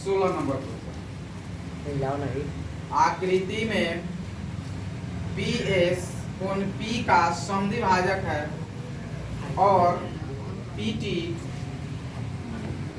16 number question. लाओ नहीं। आकृति में पी एस कोण पी का समद्विभाजक है और पी टी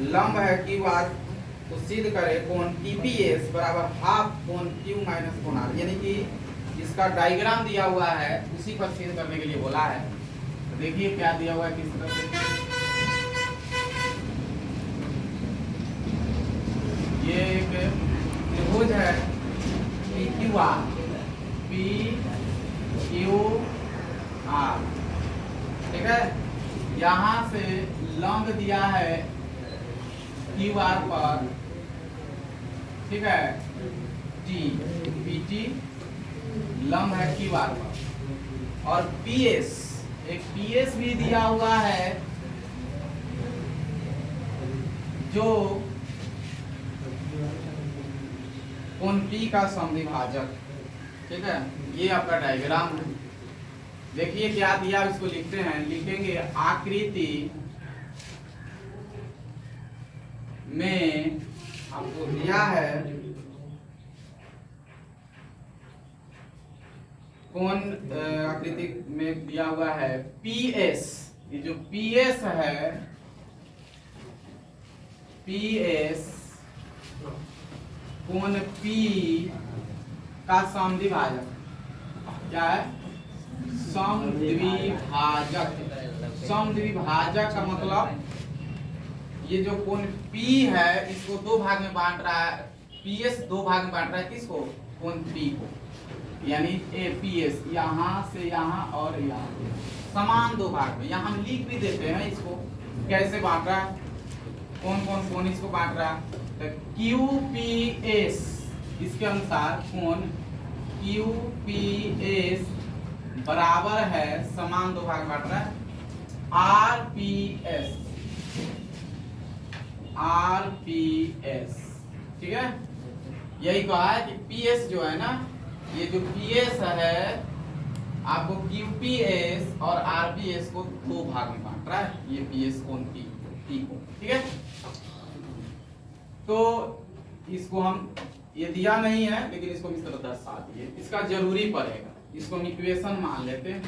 लंब है क्यू आर, तो सिद्ध करे कोण पी पी एस बराबर हाफ कोण क्यू माइनस कोण आर। यानी कि इसका डायग्राम दिया हुआ है, उसी पर सिद्ध करने के लिए बोला है। तो देखिए क्या दिया हुआ है, किस तरह से। ये एक त्रिभुज है P Q R, P Q R, ठीक है। यहाँ से लंब दिया है क्यू आर पर, ठीक है, टी पी टी लंब है क्यू आर पर, और पी एस एक पी एस भी दिया हुआ है जो कोण पी का समद्विभाजक, ठीक है। ये आपका डायग्राम है। देखिए क्या दिया, इसको लिखते हैं, लिखेंगे आकृति में आपको दिया है कौन, आकृति में दिया हुआ है पी एस। ये जो पी एस है, पी एस कोण पी का समद्विभाजक क्या है, समद्विभाजक। समद्विभाजक का मतलब ये जो कोण P है इसको दो भाग में बांट रहा है, PS दो भाग में बांट रहा है, किसको, कोण P को। यानी ए PS यहाँ से यहाँ और यहाँ समान दो भाग में। यहाँ हम लिख भी देते हैं इसको कैसे बांट रहा है, कौन कौन कोण इसको बांट रहा है। तो QPS इसके अनुसार कोण QPS बराबर है, समान दो भाग बांट रहा है, RPS, RPS, ठीक है। यही कहा है कि PS जो है ना, ये जो PS है आपको QPS और RPS को दो भाग में बांट रहा है, ये PS कोण P को, ठीक है। तो इसको हम, ये दिया नहीं है लेकिन इसको इस तरह दर्शा दिए, इसका जरूरी पड़ेगा, इसको हम इक्वेशन मान लेते हैं,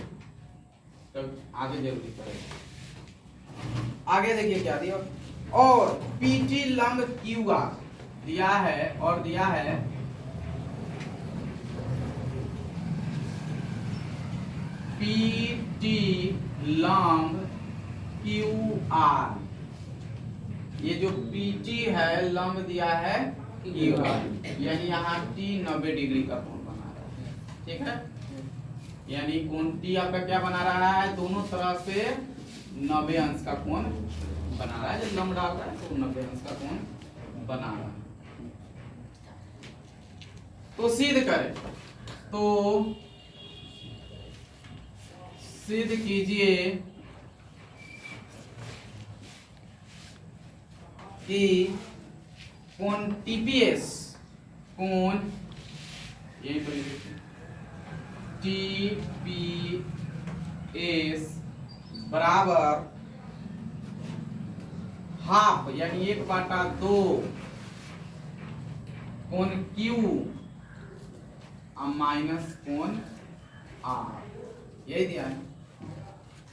तब आगे जरूरी पड़ेगा। आगे देखिए क्या दिया, और PT लंब QR दिया है, और दिया है PT लंब QR। ये जो PT है लंब दिया है QR, यानी यहाँ T 90 डिग्री का कोण बना रहा है, ठीक है। यानी कोण T आपका क्या बना रहा है, दोनों तरह से 90 अंश का कोण बना रहा है। जब लंब डाल रहा है तो 90 अंश का कोण बना रहा है। तो सिद्ध करें, तो सिद्ध कीजिए कि कोण TPS, कोण यही पर TPS बराबर हाफ, यानी 1/2 कोण Q माइनस कोण R, यही दिया है।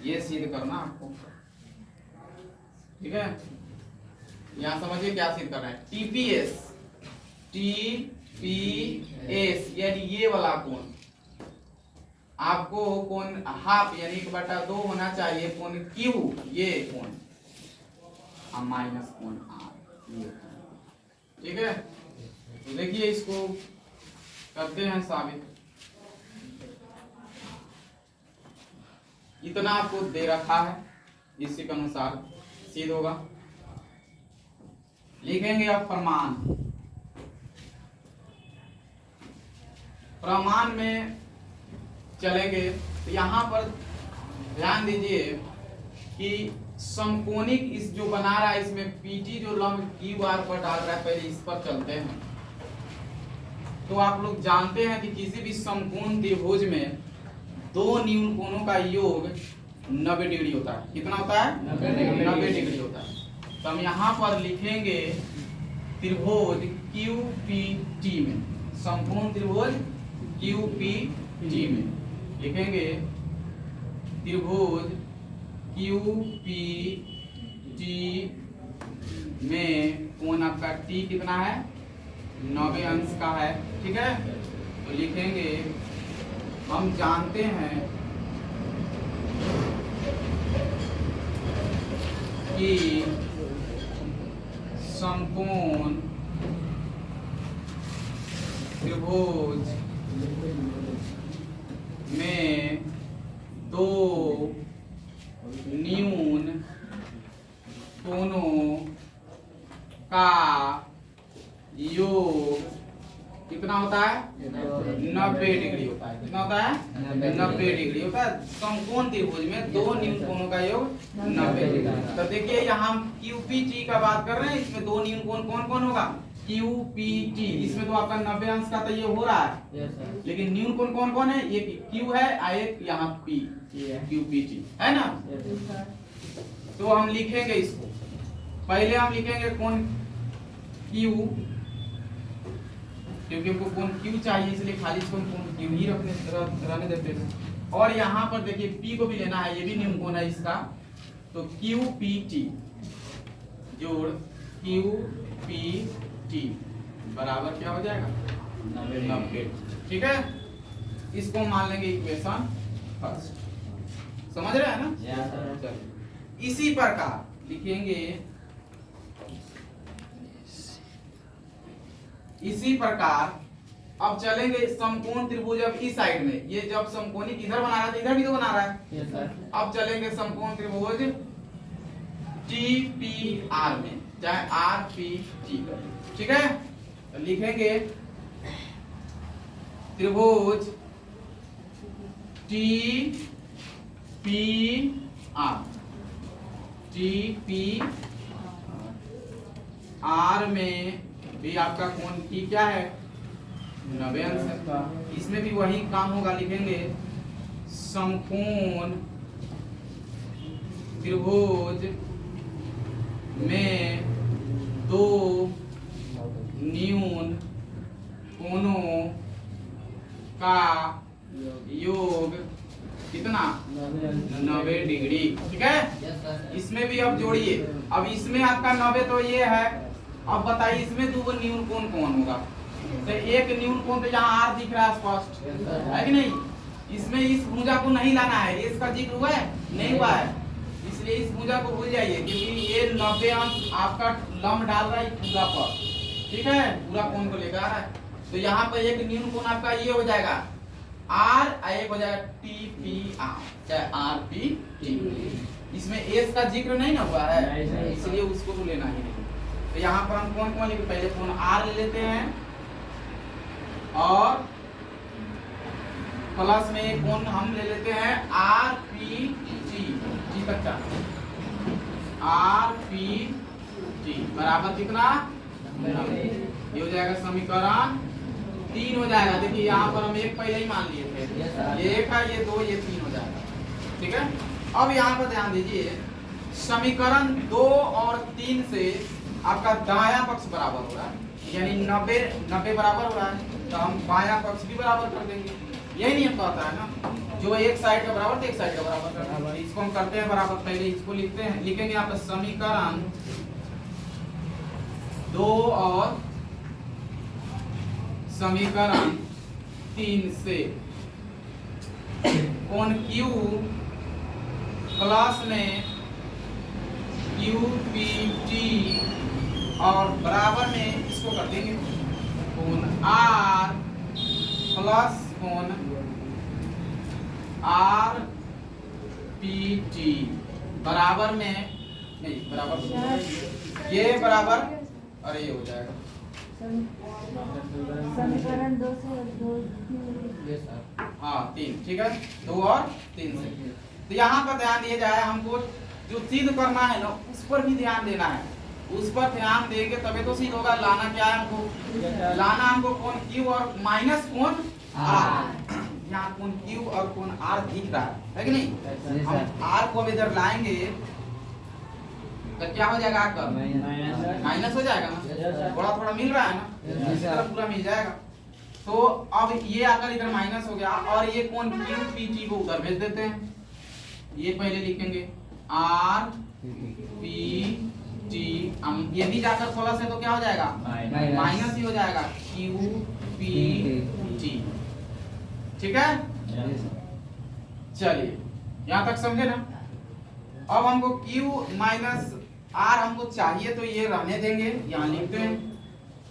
ये सिद्ध करना आपको, ठीक है। यहाँ समझिए क्या सिद्ध करना है, TPS यानी ये वाला कोण आपको कोण हाफ यानी 1/2 होना चाहिए, कोण Q ये कोण माइनस कोण R, ठीक है। तो देखिए इसको करते हैं साबित। इतना आपको दे रखा है, इसी के अनुसार सिद्ध होगा। लिखेंगे अब प्रमाण। प्रमाण में चलेंगे तो यहाँ पर ध्यान दीजिए कि समकोणिक इस जो बना रहा है इसमें PT जो लंब QR पर डाल रहा है, पहले इस पर चलते हैं। तो आप लोग जानते हैं कि किसी भी समकोण त्रिभुज में दो न्यून कोणों का योग 90 डिग्री होता है। कितना होता है? 90 डिग्री होता है। तो हम यहाँ पर लिखेंगे त्रिभुज QPT में, समकोण त्रिभुज QPT में लिखेंगे त्रिभुज QPT में कोण आपका T कितना है, 90 अंश का है। ठीक है, तो लिखेंगे हम जानते हैं कि समकोण त्रिभुज में दो न्यून कोणों का योग कितना होता है, 90 डिग्री होता है। कितना होता है, 90 डिग्री होता है। समकोण त्रिभुज में दो न्यून कोणों का योग 90 डिग्री। तो देखिए यहाँ हम QPT का बात कर रहे हैं, इसमें दो न्यून कोण कौन कौन होगा, QPT। इसमें तो आपका 90 अंश का तो ये हो रहा है, लेकिन न्यून कोण कौन कौन है, एक Q है और एक यहाँ P, QPT है ना। तो हम लिखेंगे इसको, पहले हम लिखेंगे कोण Q, क्योंकि हमको कोण Q चाहिए इसलिए खाली इसको कोण Q ही रहने देते हैं। और यहाँ पर देखिए P को भी लेना है, ये भी न्यून कोण है इसका, तो QPT जोड़ QPT बराबर क्या हो जाएगा, 90। ठीक है, इसको मान लेंगे इक्वेशन फर्स्ट। समझ रहे हैं ना, चलिए इसी प्रकार लिखेंगे, इसी प्रकार अब चलेंगे समकोण त्रिभुज। अब इस साइड में ये जब समकोणी इधर बना रहा है तो इधर भी तो बना रहा है। अब चलेंगे समकोण त्रिभुज TPR में, चाहे RPT। ठीक है, तो लिखेंगे त्रिभुज TPR में भी आपका कोण T क्या है, 90 अंश है। इसमें भी वही काम होगा, लिखेंगे समकोण त्रिभुज में दो न्यून कोणों का योग कितना, 90 डिग्री। ठीक है, इसमें भी अब जोड़िए। अब इसमें आपका 90 तो ये है, अब बताइए इसमें दो न्यून कोण कौन होगा। तो एक न्यून कोण तो यहाँ R दिख रहा है स्पष्ट, है कि नहीं। इसमें इस भुजा को नहीं लाना है, इसका जिक्र हुआ है नहीं हुआ है, इसलिए इस भुजा को भूल जाइए, क्योंकि ये 90 अंश आपका लंब डाल रहा है पूरा पर। ठीक है, पूरा कोण को लेकर आ रहा है। तो यहाँ पर एक न्यून कोण आपका ये हो जाएगा R, एक हो जाएगा TPR, चाहे RPT। इसमें S का जिक्र नहीं ना हुआ है, इसलिए उसको तो लेना ही नहीं। तो यहाँ पर हम कौन कौन लेंगे, पहले कोण R ले लेते हैं और प्लस में एक कोण हम ले लेते हैं RPT, जी बच्चा, RPT बराबर कितना, ये हो जाएगा समीकरण 3 हो जाएगा। देखिए यहाँ पर हम एक पहले ही मान लिए थे, ये 1 है, ये 2, ये 3 हो जाएगा। ठीक है, अब यहाँ पर ध्यान दीजिए, समीकरण 2 और 3 से आपका दायां पक्ष बराबर हो रहा है, यानी 90 बराबर हो रहा है, तो हम बायां पक्ष भी बराबर कर देंगे। यही नियम कहता है ना, जो एक साइड का बराबर तो एक साइड का बराबर करना है। इसको हम करते हैं बराबर, पहले इसको लिखते हैं, लिखेंगे यहाँ पर समीकरण 2 और समीकरण 3 से कोण Q प्लस में QPT और बराबर में इसको कर देंगे कोण R प्लस कोण RPT बराबर में, नहीं बराबर ये बराबर, अरे ये हो जाएगा समीकरण 2 से 2, हाँ 3। ठीक है, 2 और 3 से। तो यहाँ पर ध्यान दिया जाए, हमको जो सिद्ध करना है ना उस पर भी ध्यान देना है, उस पर ध्यान देंगे तभी तो सिद्ध होगा। लाना क्या है हमको, लाना हमको कोण Q और माइनस कोण R। यहाँ कोण Q और कोण R दिख रहा है कि नहीं। हम R को अब इधर लाएंगे तो क्या हो जाएगा आपका माइनस हो जाएगा ना, थोड़ा थोड़ा मिल रहा है ना, इसी तरह पूरा मिल जाएगा। तो अब ये आकर इधर माइनस हो गया और ये कोण क्यू पी टी को उधर भेज देते हैं। ये पहले लिखेंगे आर पी टी, हम ये भी जाकर 16 से तो क्या हो जाएगा माइनस ही हो जाएगा क्यू पी टी। ठीक है, चलिए यहाँ तक समझे ना। अब हमको Q माइनस R हमको चाहिए तो ये रहने देंगे, यहाँ लिखते हैं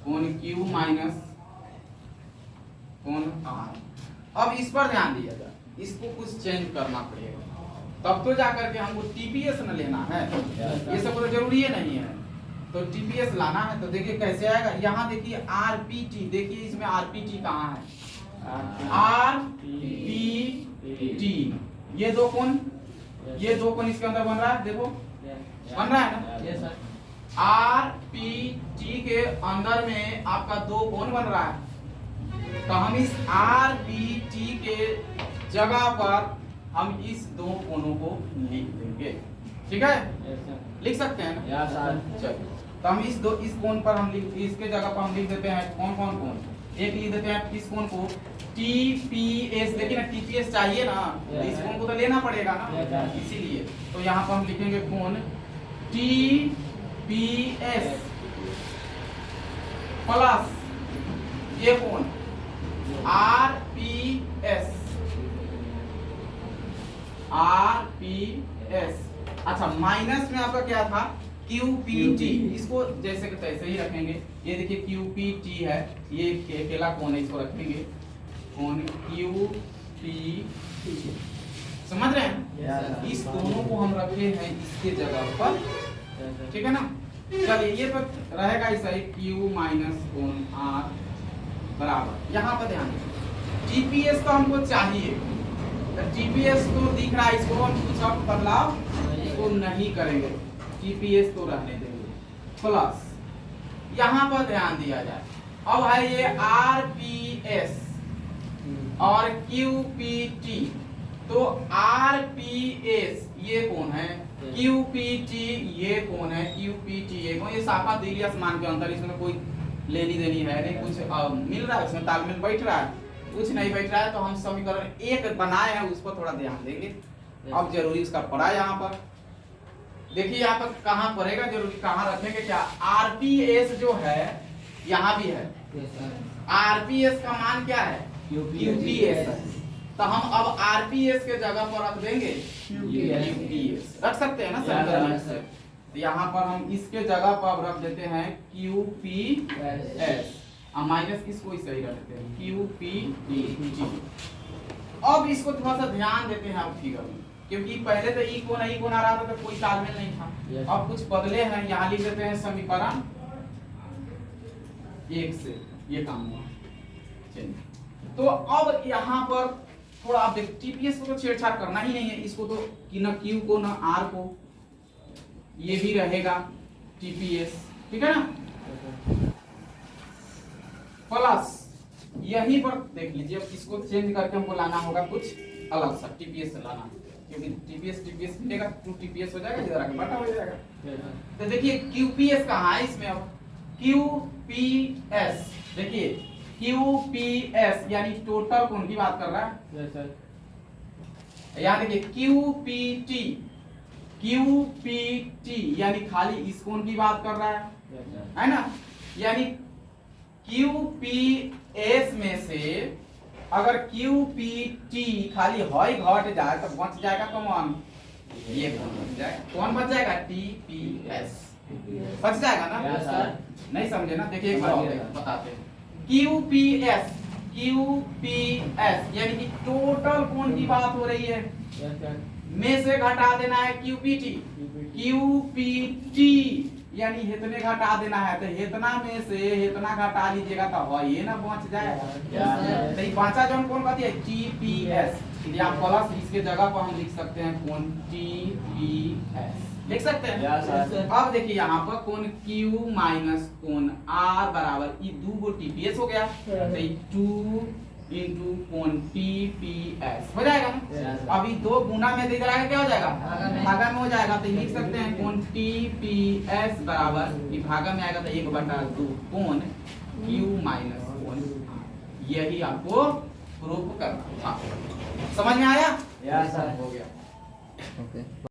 कोण Q माइनस कोण R। अब इस पर ध्यान दिया जाए, इसको कुछ चेंज करना पड़ेगा तब तो जाकर के हमको TPS न लेना है, ये सब तो जरूरी है नहीं है। तो TPS लाना है तो देखिए कैसे आएगा। यहाँ देखिए RPT, देखिए इसमें RPT कहाँ है, RPT ये दो कोण इसके अंदर बन रहा है, देखो बन रहा है ना। RPT के अंदर में आपका दो कोण बन रहा है, तो हम इस RPT के जगह पर हम इस दो कोणों को लिख देंगे। ठीक है, लिख सकते हैं ना। चलिए तो हम इस कोण पर हम इसके जगह पर हम लिख देते हैं कौन कोण। एक लिख देते हैं इस कोण को TPS, देखिए ना TPS चाहिए ना, तो इस कोण को तो लेना पड़ेगा ना, इसीलिए तो यहाँ पर हम लिखेंगे कोण TPS प्लस ये कोण RPS। अच्छा माइनस में आपका क्या था QPT, इसको जैसे कि तैसे ही रखेंगे। ये देखिए QPT है, ये अकेला कोण है, इसको रखेंगे कोण QPT। समझ रहे हैं? इस दोनों को हम रखे हैं इसके जगह पर। ठीक है ना। चलिए ये तो रहेगा ऐसा ही Q माइनस कोण R बराबर, यहाँ पर ध्यान दीजिए TPS तो हमको चाहिए, TPS तो दिख रहा है, इसको हम कुछ अब बदलाव इसको नहीं करेंगे, TPS तो रहने देंगे। प्लस यहाँ पर ध्यान दिया जाए, अब है ये RPS और QPT, तो RPS ये कौन है, QPT ये कौन है, QPT ये कौन, ये साफा दिल्ली आसमान के अंतर, इसमें कोई लेनी देनी है नहीं, कुछ मिल रहा है उसमें तालमेल बैठ रहा है, कुछ नहीं बैठ रहा है। तो हम समीकरण एक बनाए हैं उस पर थोड़ा ध्यान देंगे। अब जरूरी उसका पड़ा यहाँ पर देखिए, यहाँ पर कहाँ पड़ेगा जरूरी, कहाँ रखेंगे क्या, RPS जो है यहाँ भी है, RPS का मान क्या है QPS है, तो हम अब RPS के जगह पर रख देंगे QPS, रख सकते हैं ना समीकरण से। तो यहाँ पर हम इसके जगह पर अब रख देते हैं QPS, माइनस इसको ही सही रख देते हैं QPT। अब इसको थोड़ा सा ध्यान देते हैं अब फिगर में, क्योंकि पहले तो ई कोण आ रहा था तो कोई तालमेल नहीं था। अब कुछ बदले हैं, यहाँ लिख देते हैं समीकरण 1 से, ये काम हुआ। चलिए तो अब यहाँ पर थोड़ा आप देख, TPS को तो छेड़छाड़ करना ही नहीं है, इसको तो कि ना Q को ना R को, ये भी रहेगा TPS। ठीक है ना। प्लस यहीं पर देख लीजिए, अब इसको चेंज करके हमको लाना होगा कुछ अलग सा, TPS से लाना, क्योंकि TPS मिलेगा 2 TPS हो जाएगा, इधर आके बटा हो जाएगा। तो देखिए QPS कहाँ है इसमें, अब QPS देखिए QPS यानी टोटल कोण की बात कर रहा है। यहाँ देखिए QPT यानी खाली इस कोण की बात कर रहा है ना। यानी QPS में से अगर QPT खाली हॉय घट जाए तो बच जाएगा कौन, ये कोण बच जाएगा, कौन बच जाएगा TPS बच जाएगा ना। नहीं समझे ना, देखिए एक बार और बताते हैं। QPS यानी कि टोटल कोण की बात हो रही है, में से घटा देना है QPT यानी इतने घटा देना है, तो इतना में से इतना घटा लीजिएगा तो हो ये ना बच जाएगा। तो ये बचा जो कौन कहती है TPS, या प्लस इसके जगह पर हम लिख सकते हैं कोण TPS, लिख सकते हैं। अब देखिए यहाँ पर कोण Q माइनस कोण R बराबर ये 2 गो TPS हो गया, तो 2 इंटू कोण पी पी एस हो जाएगा ना। Yes, sir. अभी दो गुना में दे रहा है क्या हो जाएगा भागा में। भागा में हो जाएगा तो लिख सकते हैं कोण टी पी एस बराबर ये भागा में आएगा तो 1/2 कोण क्यू माइनस कोण R। यही आपको प्रूफ करना था। समझ में आया Yes, sir. हो गया। ओके